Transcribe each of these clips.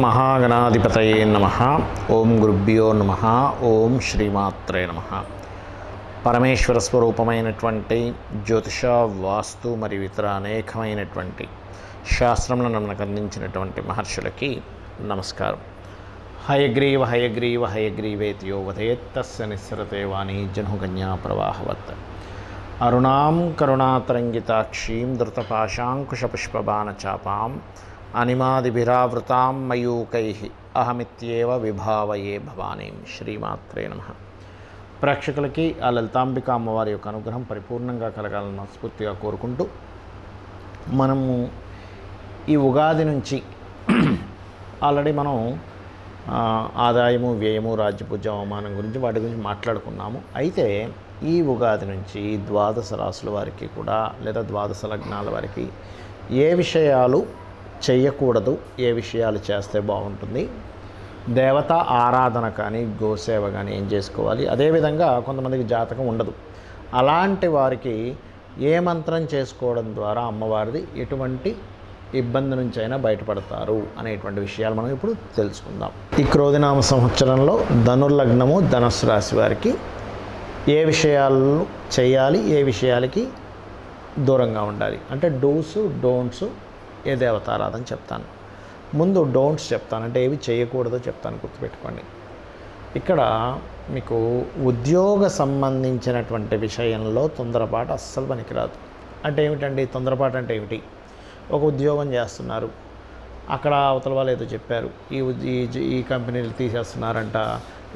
మహాగణాధిపతయే నమః. ఓం గురుభ్యో నమః. ఓం శ్రీమాత్రే నమః. పరమేశ్వర స్వరూపమైనటువంటి జ్యోతిష, వాస్తు మరియు ఇతర అనేకమైనటువంటి శాస్త్రములను మనకు అందించినటువంటి మహర్షులకి నమస్కారం. హయగ్రీవ హయగ్రీవ హయగ్రీవేతియో వదేత్తస్య నిస్సరతే వాణి జనుకన్యా ప్రవాహవత్. అరుణాం కరుణాతరంగితాక్షీం ధృతపాశాంకుశపుష్పబాణచాపాం అనిమాదిభిరావృతాం మయూకైః అహమిత్యేవ విభావయే భవానీం. శ్రీమాత్రే నమః. ప్రేక్షకులకి ఆ లలితాంబిక అమ్మవారి యొక్క అనుగ్రహం పరిపూర్ణంగా కలగాలని మనస్ఫూర్తిగా కోరుకుంటూ, మనము ఈ ఉగాది నుంచి ఆల్రెడీ మనం ఆదాయము, వ్యయము, రాజ్యపూజ, అవమానం గురించి వాటి గురించి మాట్లాడుకున్నాము. అయితే ఈ ఉగాది నుంచి ద్వాదశ రాశుల వారికి కూడా, లేదా ద్వాదశ లగ్నాల వారికి ఏ విషయాలు చేయకూడదు, ఏ విషయాలు చేస్తే బాగుంటుంది, దేవత ఆరాధన కానీ గోసేవ కానీ ఏం చేసుకోవాలి, అదేవిధంగా కొంతమందికి జాతకం ఉండదు, అలాంటి వారికి ఏ మంత్రం చేసుకోవడం ద్వారా అమ్మవారిది ఎటువంటి ఇబ్బంది నుంచి అయినా బయటపడతారు అనేటువంటి విషయాలు మనం ఇప్పుడు తెలుసుకుందాం. ఈ క్రోధినామ సంవత్సరంలో ధనుర్లగ్నము, ధనుస్సు రాశి వారికి ఏ విషయాలు చేయాలి, ఏ విషయాలకి దూరంగా ఉండాలి అంటే డూస్ డోంట్స్, ఏ దేవతారాధన చెప్తాను. ముందు డోంట్స్ చెప్తాను, అంటే ఏవి చేయకూడదో చెప్తాను, గుర్తుపెట్టుకోండి. ఇక్కడ మీకు ఉద్యోగ సంబంధించినటువంటి విషయంలో తొందరపాటు అస్సలు పనికిరాదు. అంటే ఏమిటండి తొందరపాటు అంటే ఏమిటి? ఒక ఉద్యోగం చేస్తున్నారు, అక్కడ అవతల వాళ్ళు ఏదో చెప్పారు, ఈ కంపెనీలు తీసేస్తున్నారంట,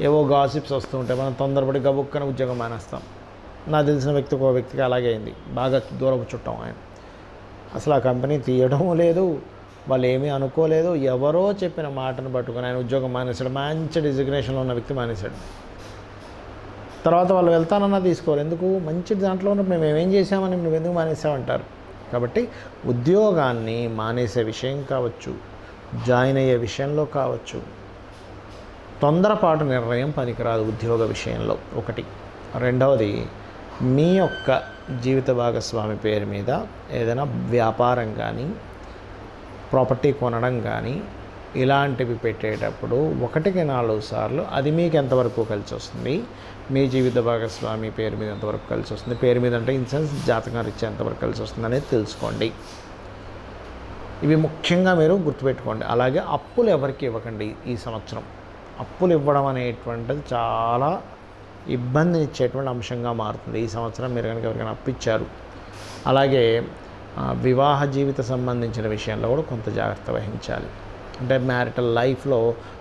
ఏవో గాసిప్స్ వస్తూ ఉంటాయి, మనం తొందరపడి గబుక్కన ఉద్యోగం మానేస్తాం. నాకు తెలిసిన వ్యక్తికి ఒక వ్యక్తికి అలాగే అయింది. బాగా దూరపు చుట్టాం ఆయన. అసలు ఆ కంపెనీ తీయడం లేదు, వాళ్ళు ఏమీ అనుకోలేదు, ఎవరో చెప్పిన మాటను పట్టుకొని ఆయన ఉద్యోగం మానేశాడు. మంచి డిజిగ్నేషన్లో ఉన్న వ్యక్తి మానేశాడు. తర్వాత వాళ్ళు వెళ్తానన్నా తీసుకోవాలి. ఎందుకు? మంచి దాంట్లో ఉన్నప్పుడు మేము ఏమేం చేసామని నువ్వు ఎందుకు మానేసామంటారు. కాబట్టి ఉద్యోగాన్ని మానేసే విషయం కావచ్చు, జాయిన్ అయ్యే విషయంలో కావచ్చు, తొందరపాటు నిర్ణయం పనికిరాదు ఉద్యోగ విషయంలో. ఒకటి. రెండవది, మీ యొక్క జీవిత భాగస్వామి పేరు మీద ఏదైనా వ్యాపారం కానీ, ప్రాపర్టీ కొనడం కానీ ఇలాంటివి పెట్టేటప్పుడు 1-4 సార్లు అది మీకు ఎంతవరకు కలిసి వస్తుంది, మీ జీవిత భాగస్వామి పేరు మీద ఎంతవరకు కలిసి వస్తుంది, పేరు మీద అంటే ఇన్ సెన్స్ జాతకం రీత్యా ఎంతవరకు కలిసి వస్తుంది అనేది తెలుసుకోండి. ఇవి ముఖ్యంగా మీరు గుర్తుపెట్టుకోండి. అలాగే అప్పులు ఎవరికి ఇవ్వకండి. ఈ సంవత్సరం అప్పులు ఇవ్వడం అనేటువంటిది చాలా ఇబ్బందిని ఇచ్చేటువంటి అంశంగా మారుతుంది. ఈ సంవత్సరం మీరు కనుక ఎవరికైనా అప్పిచ్చారు. అలాగే వివాహ జీవిత సంబంధించిన విషయంలో కూడా కొంత జాగ్రత్త వహించాలి. అంటే మ్యారిటల్ లైఫ్లో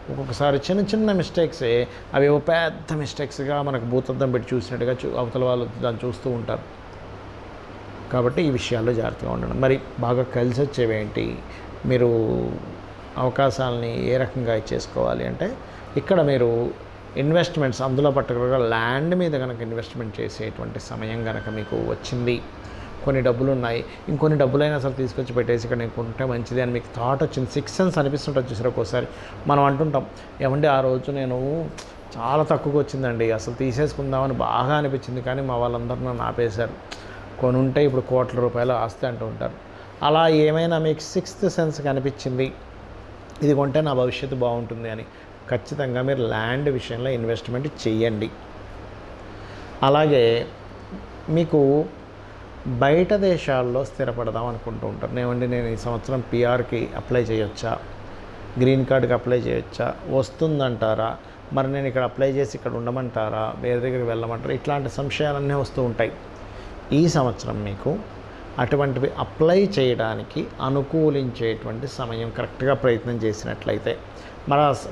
ఒక్కొక్కసారి చిన్న చిన్న మిస్టేక్సే అవి ఓ పెద్ద మిస్టేక్స్గా మనకు భూతద్దం పెట్టి చూసినట్టుగా అవతల వాళ్ళు దాన్ని చూస్తూ ఉంటారు. కాబట్టి ఈ విషయాల్లో జాగ్రత్తగా ఉండడం. మరి బాగా కలిసి వచ్చేవి ఏంటి, మీరు అవకాశాలని ఏ రకంగా చేసుకోవాలి అంటే, ఇక్కడ మీరు ఇన్వెస్ట్మెంట్స్, అందులో పర్టికులర్గా ల్యాండ్ మీద కనుక ఇన్వెస్ట్మెంట్ చేసేటువంటి సమయం కనుక మీకు వచ్చింది, కొన్ని డబ్బులు ఉన్నాయి, ఇంకొన్ని డబ్బులైనా సరే తీసుకొచ్చి పెట్టేసి ఇక్కడ నేను కొంటే మంచిది అని మీకు థాట్ వచ్చింది, 6 సెన్స్ అనిపిస్తుంటుంది చూసారు. ఒక్కోసారి మనం అంటుంటాం, ఏమంటే ఆ రోజు నేను చాలా తక్కువగా వచ్చిందండి, అసలు తీసేసుకుందామని బాగా అనిపించింది, కానీ మా వాళ్ళందరూ నన్ను ఆపేశారు, కొని ఉంటే ఇప్పుడు కోట్ల రూపాయలు ఆస్తి అంటూ ఉంటారు. అలా ఏమైనా మీకు 6th సెన్స్ కనిపించింది, ఇది కొంటే నా భవిష్యత్తు బాగుంటుంది అని, ఖచ్చితంగా మీరు ల్యాండ్ విషయంలో ఇన్వెస్ట్మెంట్ చేయండి. అలాగే మీకు బయట దేశాల్లో స్థిరపడదాం అనుకుంటూ ఉంటారు. నేను ఈ సంవత్సరం పిఆర్కి అప్లై చేయొచ్చా, గ్రీన్ కార్డ్కి అప్లై చేయొచ్చా, వస్తుందంటారా, మరి నేను ఇక్కడ అప్లై చేసి ఇక్కడ ఉండమంటారా, వేరే దగ్గరికి వెళ్ళమంటారా, ఇట్లాంటి సంశయాలన్నీ వస్తూ ఉంటాయి. ఈ సంవత్సరం మీకు అటువంటివి అప్లై చేయడానికి అనుకూలించేటువంటి సమయం. కరెక్ట్గా ప్రయత్నం చేసినట్లయితే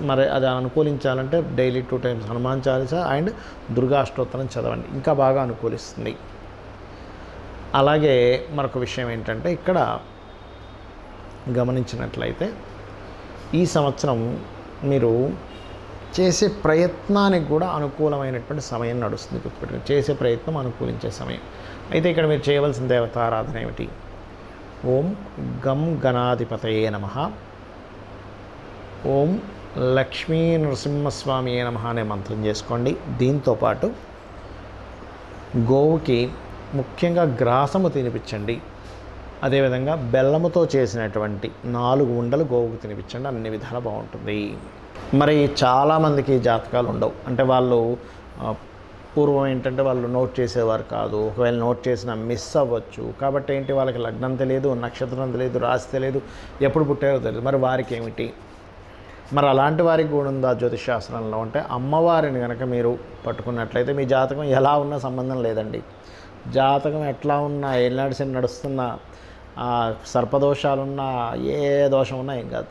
మరి అది అనుకూలించాలంటే daily 2 times Hanuman Chalisa and Durga అష్టోత్తరం చదవండి, ఇంకా బాగా అనుకూలిస్తుంది. అలాగే మరొక విషయం ఏంటంటే, ఇక్కడ గమనించినట్లయితే ఈ సంవత్సరం మీరు చేసే ప్రయత్నానికి కూడా అనుకూలమైనటువంటి సమయం నడుస్తుంది. గుర్తుపెట్టుకుని చేసే ప్రయత్నం అనుకూలించే సమయం. అయితే ఇక్కడ మీరు చేయవలసిన దేవతారాధన ఏమిటి? ఓం గం గణాధిపతయే నమః, ఓం లక్ష్మీ నరసింహస్వామియే నమః అనే మంత్రం చేసుకోండి. దీంతోపాటు గోవుకి ముఖ్యంగా గ్రాసము తినిపించండి. అదేవిధంగా బెల్లముతో చేసినటువంటి 4 ఉండలు గోవుకు తినిపించండి, అన్ని విధాలు బాగుంటుంది. మరి చాలామందికి జాతకాలు ఉండవు, అంటే వాళ్ళు పూర్వం ఏంటంటే వాళ్ళు నోట్ చేసేవారు కాదు, ఒకవేళ నోట్ చేసినా మిస్ అవ్వచ్చు. కాబట్టి ఏంటి, వాళ్ళకి లగ్నం తెలియదు, నక్షత్రం తెలియదు, రాశి తెలియదు, ఎప్పుడు పుట్టారో తెలియదు. మరి వారికి ఏమిటి? మరి అలాంటి వారికి కూడా ఉందా జ్యోతిష్ శాస్త్రంలో అంటే, అమ్మవారిని కనుక మీరు పట్టుకున్నట్లయితే మీ జాతకం ఎలా ఉన్నా సంబంధం లేదండి. జాతకం ఎట్లా ఉన్నా, ఏళ్ళనాడు శని నడుస్తున్నా, సర్పదోషాలున్నా, ఏ దోషం ఉన్నా ఏం కాదు.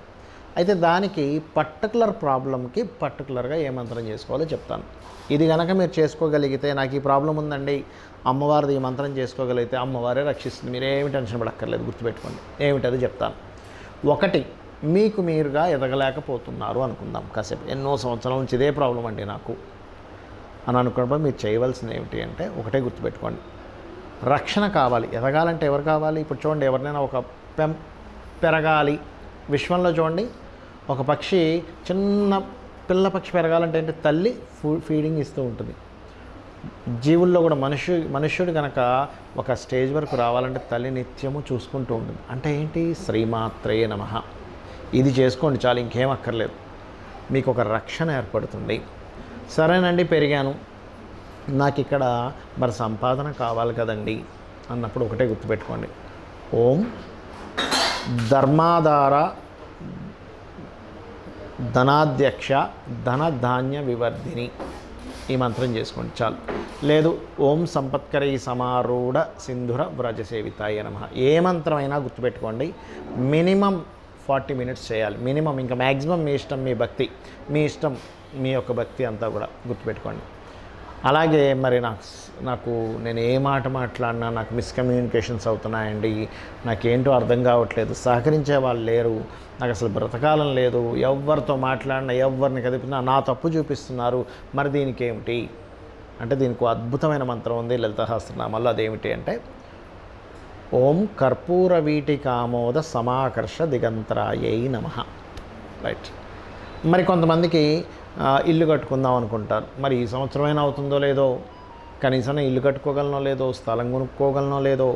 అయితే దానికి పర్టికులర్ ప్రాబ్లంకి పర్టికులర్గా ఏ మంత్రం చేసుకోవాలో చెప్తాను. ఇది కనుక మీరు చేసుకోగలిగితే, నాకు ఈ ప్రాబ్లం ఉందండి, అమ్మవారిది ఈ మంత్రం చేసుకోగలిగితే అమ్మవారే రక్షిస్తుంది, మీరేమి టెన్షన్ పడక్కర్లేదు. గుర్తుపెట్టుకోండి, ఏమిటది చెప్తాను. 1, మీకు మీరుగా ఎదగలేకపోతున్నారు అనుకుందాం. కాసేపు ఎన్నో సంవత్సరాల నుంచి ఇదే ప్రాబ్లం అండి నాకు అని అనుకున్నప్పుడు మీరు చేయవలసింది ఏమిటి అంటే, ఒకటే గుర్తుపెట్టుకోండి, రక్షణ కావాలి. ఎదగాలంటే ఎవరు కావాలి? ఇప్పుడు చూడండి, ఎవరినైనా ఒక పెరగాలి, విశ్వంలో చూడండి, ఒక పక్షి, చిన్న పిల్ల పక్షి పెరగాలంటే ఏంటి, తల్లి ఫీడింగ్ ఇస్తూ ఉంటుంది. జీవుల్లో కూడా మనుష్యుడు కనుక ఒక స్టేజ్ వరకు రావాలంటే తల్లి నిత్యము చూసుకుంటూ ఉంటుంది. అంటే ఏంటి, శ్రీమాత్రే నమః, ఇది చేసుకోండి చాలు, ఇంకేం అక్కర్లేదు, మీకు ఒక రక్షణ ఏర్పడుతుంది. సరేనండి, పెరిగాను, నాకు ఇక్కడ మరి సంపాదన కావాలి కదండి అన్నప్పుడు ఒకటే గుర్తుపెట్టుకోండి, ఓం ధర్మాధార ధనాధ్యక్ష ధనధాన్య వివర్ధిని, ఈ మంత్రం చేసుకోండి చాలు. లేదు, ఓం సంపత్కరై సమారూఢ సింధుర వ్రజసేవితాయ నమః, ఏ మంత్రమైనా గుర్తుపెట్టుకోండి, మినిమం 40 మినిట్స్ చేయాలి మినిమం. ఇంకా మ్యాక్సిమం మీ ఇష్టం, మీ భక్తి మీ ఇష్టం, మీ యొక్క భక్తి అంతా కూడా గుర్తుపెట్టుకోండి. అలాగే మరి నాకు నేను ఏ మాట మాట్లాడినా నాకు మిస్కమ్యూనికేషన్స్ అవుతున్నాయండి, నాకేంటో అర్థం కావట్లేదు, సహకరించే వాళ్ళు లేరు, నాకు అసలు బ్రతకాలం లేదు, ఎవరితో మాట్లాడినా ఎవరిని కదిపినా నా తప్పు చూపిస్తున్నారు, మరి దీనికి ఏమిటి అంటే, దీనికి అద్భుతమైన మంత్రం ఉంది లలితా సహస్రనామాల్లో. అదేమిటి అంటే, ఓం కర్పూర వీటికామోద సమాకర్ష దిగంతరాయై నమః. రైట్. మరి కొంతమందికి ఇల్లు కట్టుకుందాం అనుకుంటారు, మరి ఈ సంవత్సరమైనా అవుతుందో లేదో, కనీసం ఇల్లు కట్టుకోగలనో లేదో, స్థలం కొనుక్కోగలనో లేదో,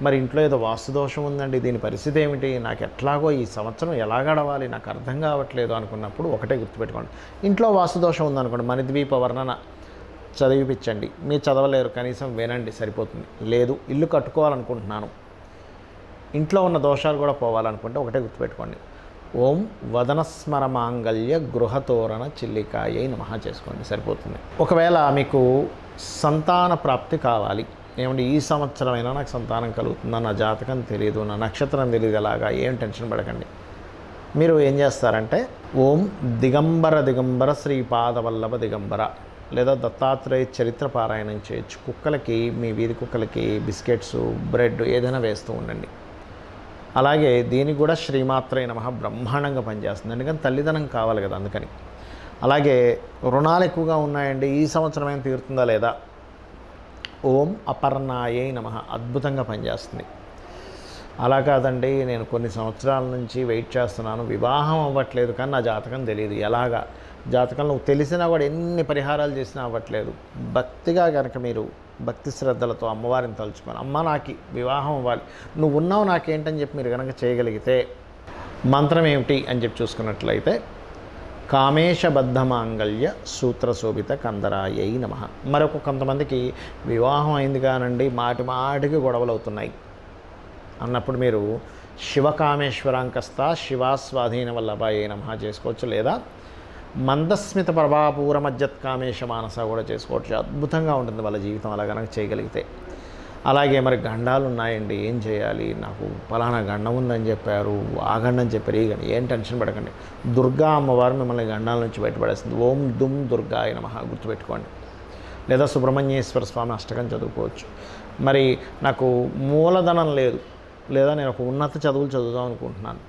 మరి ఇంట్లో ఏదో వాస్తుదోషం ఉందండి, దీని పరిస్థితి ఏమిటి, నాకు ఎట్లాగో ఈ సంవత్సరం ఎలా గడవాలి, నాకు అర్థం కావట్లేదు అనుకున్నప్పుడు ఒకటే గుర్తుపెట్టుకోండి, ఇంట్లో వాస్తుదోషం ఉందనుకోండి, మణిద్వీప వర్ణన చదివిపించండి. మీరు చదవలేరు, కనీసం వినండి, సరిపోతుంది. లేదు, ఇల్లు కట్టుకోవాలనుకుంటున్నాను, ఇంట్లో ఉన్న దోషాలు కూడా పోవాలనుకుంటే ఒకటే గుర్తుపెట్టుకోండి, ఓం వదనస్మర మాంగళ్య గృహతోరణ చిల్లికాయై నమః చేసుకోండి, సరిపోతుంది. ఒకవేళ మీకు సంతాన ప్రాప్తి కావాలి, ఏమంటే ఈ సంవత్సరమైనా నాకు సంతానం కలుగుతుందా, నా జాతకం తెలియదు, నా నక్షత్రం తెలియదు, అలాగా ఏం టెన్షన్ పడకండి. మీరు ఏం చేస్తారంటే, ఓం దిగంబర దిగంబర శ్రీపాదవల్లభ దిగంబర, లేదా దత్తాత్రేయ చరిత్ర పారాయణం చేయొచ్చు. కుక్కలకి, మీ వీధి కుక్కలకి బిస్కెట్స్, బ్రెడ్ ఏదైనా వేస్తూ ఉండండి. అలాగే దీనికి కూడా శ్రీమాత్రే నమః బ్రహ్మాండంగా పనిచేస్తుంది, ఎందుకంటే తల్లిదనం కావాలి కదా, అందుకని. అలాగే రుణాలు ఎక్కువగా ఉన్నాయండి, ఈ సంవత్సరం ఏం తీరుతుందా లేదా, ఓం అపర్ణాయై నమః అద్భుతంగా పనిచేస్తుంది. అలా కాదండి, నేను కొన్ని సంవత్సరాల నుంచి వెయిట్ చేస్తున్నాను, వివాహం అవ్వట్లేదు, కానీ నా జాతకం తెలియదు, ఎలాగా, జాతకంలో తెలిసినా కూడా ఎన్ని పరిహారాలు చేసినా అవ్వట్లేదు. భక్తిగా కనుక మీరు భక్తి శ్రద్ధలతో అమ్మవారిని తలుచుకొని, అమ్మ నాకు వివాహం అవ్వాలి, నువ్వు ఉన్నావు నాకేంటని చెప్పి మీరు కనుక చేయగలిగితే, మంత్రం ఏమిటి అని చెప్పి చూసుకున్నట్లయితే, కామేశబద్ధ మాంగళ్య సూత్రశోభిత కందరాయై నమః. మరొక కొంతమందికి వివాహం అయింది కానండి, మాటికి గొడవలు అవుతున్నాయి అన్నప్పుడు మీరు శివకామేశ్వరాంకస్త శివాస్వాధీన వల్లభాయై నమః చేసుకోవచ్చు, లేదా మందస్మిత ప్రభాపూర మజ్జత్ కామేశ మానస కూడా చేసుకోవచ్చు. అద్భుతంగా ఉంటుంది వాళ్ళ జీవితం అలా కనుక చేయగలిగితే. అలాగే మరి గండాలు ఉన్నాయండి, ఏం చేయాలి, నాకు ఫలానా గండం ఉందని చెప్పారు, ఆ గండం చెప్పారు, ఈ గండం, ఏం టెన్షన్ పడకండి, దుర్గా అమ్మవారు మిమ్మల్ని గండాల నుంచి బయటపడేస్తుంది. ఓం దుమ్ దుర్గాయ నమః గుర్తుపెట్టుకోండి. లేదా సుబ్రహ్మణ్యేశ్వర స్వామి అష్టకం చదువుకోవచ్చు. మరి నాకు మూలధనం లేదు, లేదా నేను ఒక ఉన్నత చదువులు చదువుదాం అనుకుంటున్నాను,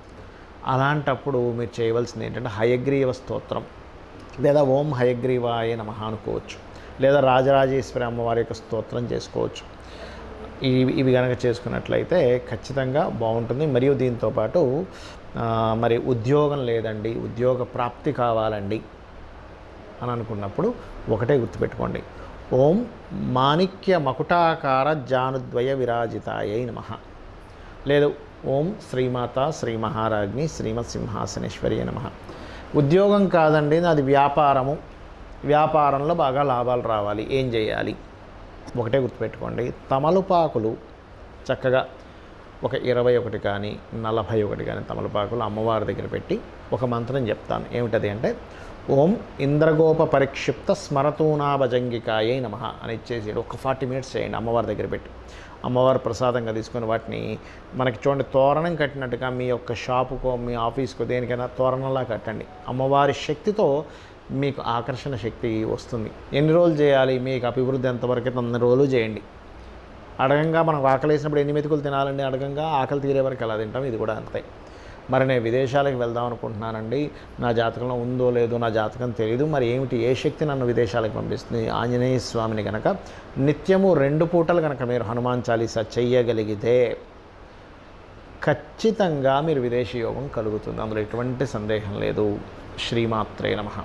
అలాంటప్పుడు మీరు చేయవలసింది ఏంటంటే హయగ్రీవ స్తోత్రం, లేదా ఓం హయగ్రీవాయ నమః అనుకోవచ్చు, లేదా రాజరాజేశ్వరి అమ్మవారి యొక్క స్తోత్రం చేసుకోవచ్చు. ఇవి కనుక చేసుకున్నట్లయితే ఖచ్చితంగా బాగుంటుంది. మరియు దీంతోపాటు మరి ఉద్యోగం లేదండి, ఉద్యోగ ప్రాప్తి కావాలండి అని అనుకున్నప్పుడు ఒకటే గుర్తుపెట్టుకోండి, ఓం మాణిక్య మకుటాకార జానుద్వయ విరాజితాయై నమః. లేదు ఓం శ్రీమాత శ్రీ మహారాజ్ని శ్రీమత్ సింహాసనేశ్వరి నమః. ఉద్యోగం కాదండి, నాది వ్యాపారము, వ్యాపారంలో బాగా లాభాలు రావాలి, ఏం చేయాలి? ఒకటే గుర్తుపెట్టుకోండి, తమలపాకులు చక్కగా ఒక 21 కానీ 41 కానీ తమలపాకులు అమ్మవారి దగ్గర పెట్టి ఒక మంత్రం చెప్తాను. ఏమిటది అంటే ఓం ఇంద్రగోప పరిక్షిప్త స్మరతూనా భజంగికాయే నమః అని ఇచ్చేసి ఒక 40 మినిట్స్ చేయండి అమ్మవారి దగ్గర పెట్టి. అమ్మవారు ప్రసాదంగా తీసుకొని వాటిని మనకి చూడండి తోరణం కట్టినట్టుగా మీ యొక్క షాపుకో మీ ఆఫీస్కో దేనికైనా తోరణంలా కట్టండి. అమ్మవారి శక్తితో మీకు ఆకర్షణ శక్తి వస్తుంది. ఎన్ని రోజులు చేయాలి? మీకు అభివృద్ధి ఎంతవరకు అయితే అన్ని రోజులు చేయండి. అడగంగా మనకు ఆకలి వేసినప్పుడు ఎన్ని మెతుకులు తినాలండి? అడగంగా ఆకలి తీరే వరకు ఎలా తింటాం, ఇది కూడా అంతే. మరి నేను విదేశాలకు వెళ్దాం అనుకుంటున్నానండి, నా జాతకంలో ఉందో లేదో నా జాతకం తెలియదు, మరి ఏమిటి, ఏ శక్తి నన్ను విదేశాలకు పంపిస్తుంది? ఆంజనేయ స్వామిని కనుక నిత్యము 2 పూటలు కనుక మీరు హనుమాన్ చాలీసా చెయ్యగలిగితే ఖచ్చితంగా మీరు విదేశీ యోగం కలుగుతుంది, అందులో ఎటువంటి సందేహం లేదు. శ్రీమాత్రే నమః.